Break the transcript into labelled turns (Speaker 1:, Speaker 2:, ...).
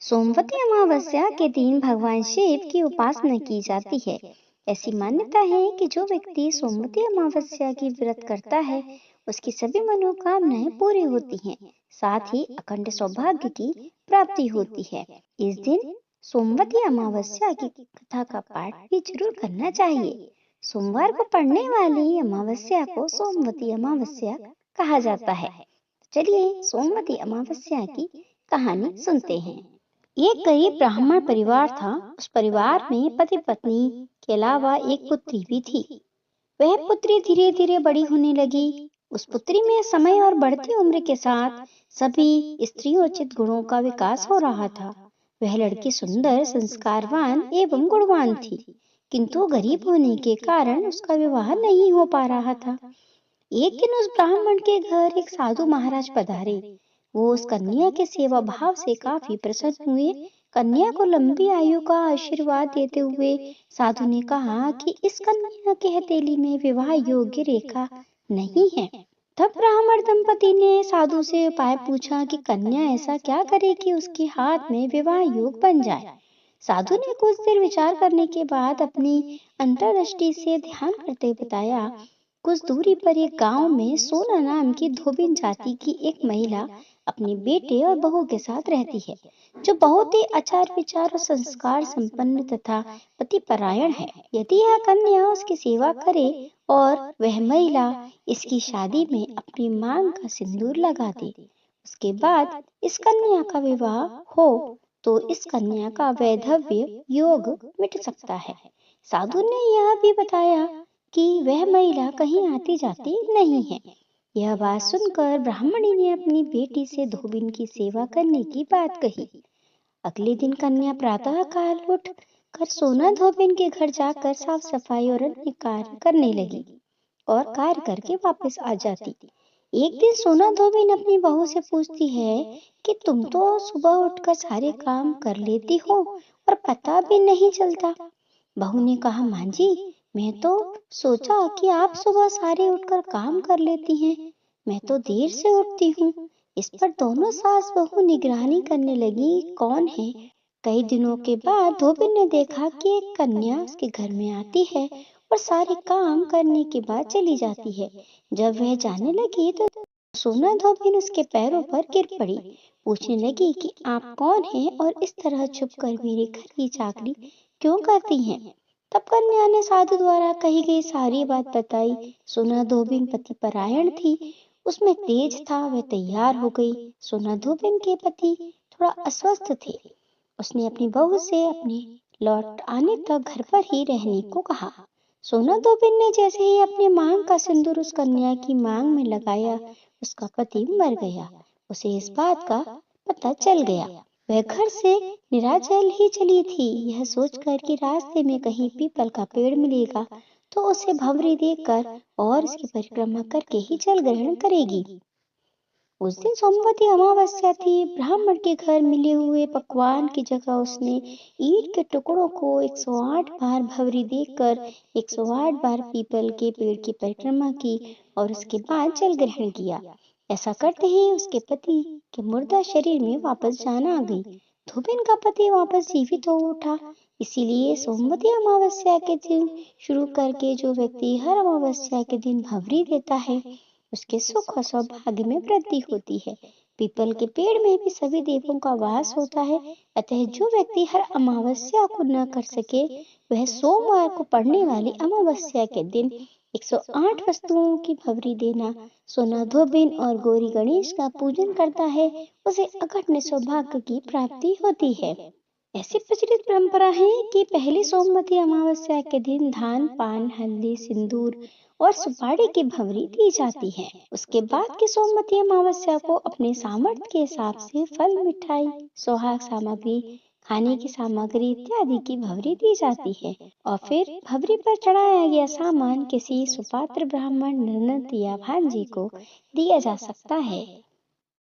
Speaker 1: सोमवती अमावस्या के दिन भगवान शिव की उपासना की जाती है। ऐसी मान्यता है कि जो व्यक्ति सोमवती अमावस्या की व्रत करता है, उसकी सभी मनोकामनाएं पूरी होती हैं। साथ ही अखंड सौभाग्य की प्राप्ति होती है। इस दिन सोमवती अमावस्या की कथा का पाठ भी जरूर करना चाहिए। सोमवार को पड़ने वाली अमावस्या को सोमवती अमावस्या कहा जाता है। चलिए सोमवती अमावस्या की कहानी सुनते हैं। एक गरीब ब्राह्मण परिवार था। उस परिवार में पति पत्नी के अलावा एक पुत्री भी थी। वह पुत्री धीरे धीरे बड़ी होने लगी। उस पुत्री में समय और बढ़ती उम्र के साथ सभी स्त्रियोचित गुणों का विकास हो रहा था। वह लड़की सुंदर, संस्कारवान एवं गुणवान थी, किंतु गरीब होने के कारण उसका विवाह नहीं हो पा रहा था। एक दिन उस ब्राह्मण के घर एक साधु महाराज पधारे। वो उस कन्या के सेवा भाव से काफी प्रसन्न हुए। कन्या को लंबी आयु का आशीर्वाद देते हुए साधु ने कहा कि इस कन्या के हथेली में विवाह योग्य रेखा नहीं है। तब ब्राह्मण दंपति ने साधु से उपाय पूछा कि कन्या ऐसा क्या करे कि उसके हाथ में विवाह योग बन जाए। साधु ने कुछ देर विचार करने के बाद अपनी अंतर्दृष्टि से ध्यान करते बताया, कुछ दूरी पर एक गांव में सोना नाम की धोबिन जाति की एक महिला अपने बेटे और बहू के साथ रहती है, जो बहुत ही आचार विचार और संस्कार संपन्न तथा पतिपरायण है। यदि यह कन्या उसकी सेवा करे और वह महिला इसकी शादी में अपनी मांग का सिंदूर लगा दे, उसके बाद इस कन्या का विवाह हो तो इस कन्या का वैधव्य योग मिट सकता है। साधु ने यह भी बताया कि वह महिला कहीं आती जाती नहीं है। यह बात सुनकर ब्राह्मणी ने अपनी बेटी से धोबिन की सेवा करने की बात कही। अगले दिन कन्या प्रातः काल उठ कर सोना धोबिन के घर जाकर साफ सफाई और अन्य कार्य करने लगी और कार्य करके वापस आ जाती। एक दिन सोना धोबिन अपनी बहू से पूछती है कि तुम तो सुबह उठकर सारे काम कर लेती हो और पता भी नहीं चलता। बहू ने कहा, मां जी, मैं तो सोचा कि आप सुबह सारे उठकर काम कर लेती हैं, मैं तो देर से उठती हूँ। इस पर दोनों सास बहू निगरानी करने लगी कौन है। कई दिनों के बाद धोबिन ने देखा कि एक कन्या उसके घर में आती है और सारे काम करने के बाद चली जाती है। जब वह जाने लगी तो सोना धोबिन उसके पैरों पर गिर पड़ी। पूछने लगी कि आप कौन हैं और इस तरह छुपकर मेरे घर की चाकरी क्यों करती हैं। तब कन्या ने साधु द्वारा कही गई सारी बात बताई। सोना धोबिन पतिपरायण थी, उसमें तेज था, वह तैयार हो गई। सोना धोबिन के पति थोड़ा अस्वस्थ थे। उसने अपनी बहू से अपने लौट आने तक घर पर ही रहने को कहा। सोना धोबिन ने जैसे ही अपने मांग का सिंदूर उस कन्या की मांग में लगाया, उसका पति मर गया। उसे इस बात का पता चल गया। वह घर से निराजल ही चली थी, यह सोचकर कि रास्ते में कहीं पीपल का पेड़ मिलेगा तो उसे भंवरी देकर और उसकी परिक्रमा करके ही जल ग्रहण करेगी। उस दिन सोमवती अमावस्या थी। ब्राह्मण के घर मिले हुए पकवान की जगह उसने ईंट के टुकड़ों को 108 बार भंवरी देकर 108 बार पीपल के पेड़ की परिक्रमा की और उसके बाद जल ग्रहण किया। ऐसा करते ही उसके पति के मुर्दा शरीर में वापस जान आ गई। धोबिन का पति वापस जीवित हो उठा। इसीलिए सोमवती अमावस्या के दिन शुरू करके जो व्यक्ति हर अमावस्या के दिन भंवरी देता है, उसके सुख और सौभाग्य में वृद्धि होती है। पीपल के पेड़ में भी सभी देवों का वास होता है। अतः जो व्यक्ति हर अमावस्या को न कर सके, वह सोमवार को पड़ने वाली अमावस्या के दिन 108 वस्तुओं की भंवरी देना, सोना धोबिन और गौरी गणेश का पूजन करता है, उसे अखंड सौभाग्य की प्राप्ति होती है। ऐसी प्रचलित परंपरा है कि पहली सोमवती अमावस्या के दिन धान, पान, हल्दी, सिंदूर और सुपारी की भंवरी दी जाती है। उसके बाद की सोमवती अमावस्या को अपने सामर्थ्य के हिसाब से फल, मिठाई, सुहाग सामग्री, खाने की सामग्री इत्यादि की भंवरी दी जाती है और फिर भंवरी पर चढ़ाया गया सामान किसी सुपात्र ब्राह्मण, ननद या भांजी को दिया जा सकता है।